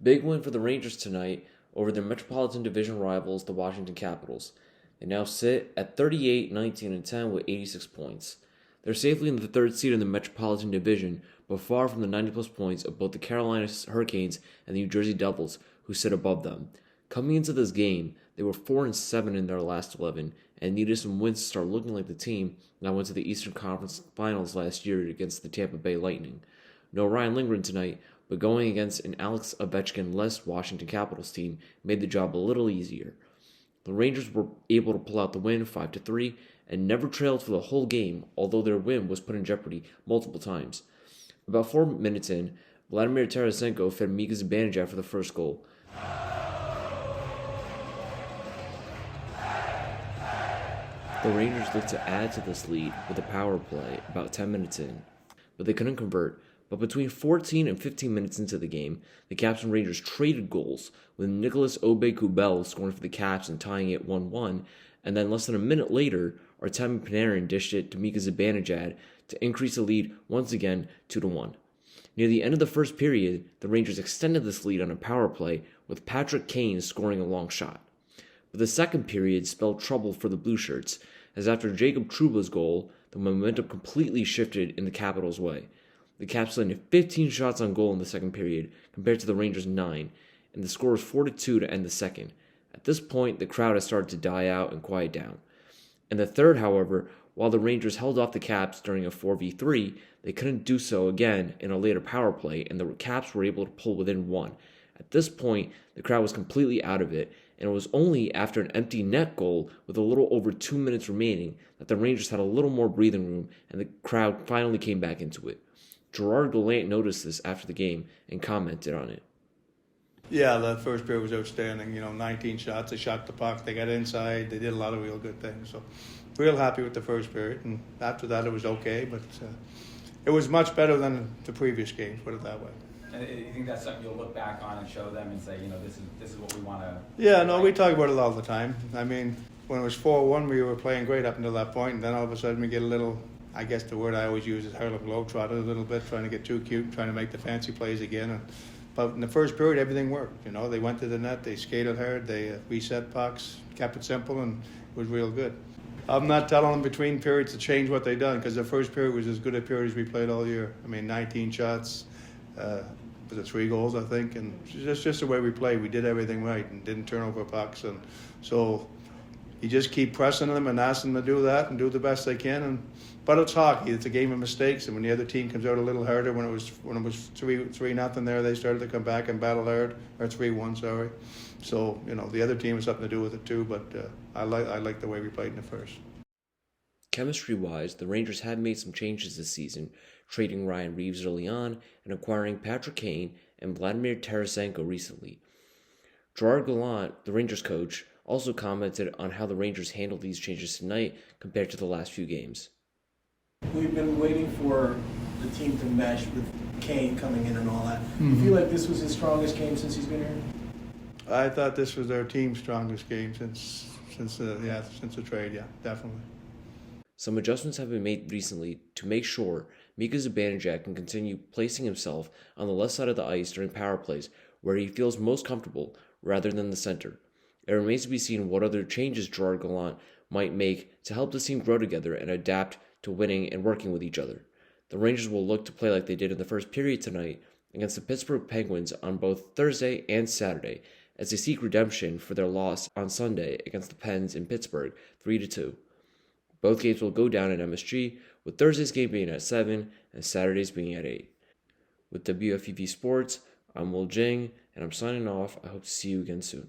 Big win for the Rangers tonight over their Metropolitan Division rivals, the Washington Capitals. They now sit at 38, 19, and 10 with 86 points. They're safely in the third seed in the Metropolitan Division, but far from the 90-plus points of both the Carolina Hurricanes and the New Jersey Devils, who sit above them. Coming into this game, they were 4-7 in their last 11 and needed some wins to start looking like the team that went to the Eastern Conference Finals last year against the Tampa Bay Lightning. No Ryan Lindgren tonight, but going against an Alex Ovechkin-less Washington Capitals team made the job a little easier. The Rangers were able to pull out the win 5-3 and never trailed for the whole game, although their win was put in jeopardy multiple times. About 4 minutes in, Vladimir Tarasenko fed Mika Zibanejad for the first goal. The Rangers looked to add to this lead with a power play about 10 minutes in, but they couldn't convert. But between 14 and 15 minutes into the game, the Caps and Rangers traded goals, with Nicolas Aube-Kubel scoring for the Caps and tying it 1-1, and then less than a minute later, Artemi Panarin dished it to Mika Zibanejad to increase the lead once again 2-1. Near the end of the first period, the Rangers extended this lead on a power play, with Patrick Kane scoring a long shot. But the second period spelled trouble for the Blue Shirts, as after Jacob Trouba's goal, the momentum completely shifted in the Capitals' way. The Caps landed 15 shots on goal in the second period, compared to the Rangers' 9, and the score was 4-2 to end the second. At this point, the crowd had started to die out and quiet down. In the third, however, while the Rangers held off the Caps during a 4v3, they couldn't do so again in a later power play, and the Caps were able to pull within 1. At this point, the crowd was completely out of it, and it was only after an empty net goal with a little over 2 minutes remaining that the Rangers had a little more breathing room and the crowd finally came back into it. Gerard Gallant noticed this after the game and commented on it. Yeah, that first period was outstanding. 19 shots, they shot the puck, they got inside, they did a lot of real good things. So, real happy with the first period. And after that, it was okay, but it was much better than the previous games, put it that way. And you think that's something you'll look back on and show them and say, this is what we want to... Yeah, no, we talk about it all the time. I mean, when it was 4-1, we were playing great up until that point, and then all of a sudden we get a little... I guess the word I always use is Harlem Globetrotter a little bit, trying to get too cute, trying to make the fancy plays again. But in the first period, everything worked. They went to the net, they skated hard, they reset pucks, kept it simple, and it was real good. I'm not telling them between periods to change what they done, because the first period was as good a period as we played all year. 19 shots, was it 3 goals, I think, and it's just the way we played. We did everything right and didn't turn over pucks, and so you just keep pressing them and asking them to do that and do the best they can. But it's hockey; it's a game of mistakes. And when the other team comes out a little harder, when it was 3-0 there, they started to come back and battle hard, or 3-1, sorry. So the other team has something to do with it too. But I like the way we played in the first. Chemistry-wise, the Rangers have made some changes this season, trading Ryan Reeves early on and acquiring Patrick Kane and Vladimir Tarasenko recently. Gerard Gallant, the Rangers coach, also commented on how the Rangers handled these changes tonight compared to the last few games. We've been waiting for the team to mesh with Kane coming in and all that. Mm-hmm. You feel like this was his strongest game since he's been here? I thought this was their team's strongest game since the trade. Yeah, definitely. Some adjustments have been made recently to make sure Mika Zibanejad can continue placing himself on the left side of the ice during power plays where he feels most comfortable rather than the center. It remains to be seen what other changes Gerard Gallant might make to help the team grow together and adapt to winning and working with each other. The Rangers will look to play like they did in the first period tonight against the Pittsburgh Penguins on both Thursday and Saturday as they seek redemption for their loss on Sunday against the Pens in Pittsburgh 3-2. Both games will go down at MSG, with Thursday's game being at 7 and Saturday's being at 8. With WFEV Sports, I'm Jing, and I'm signing off. I hope to see you again soon.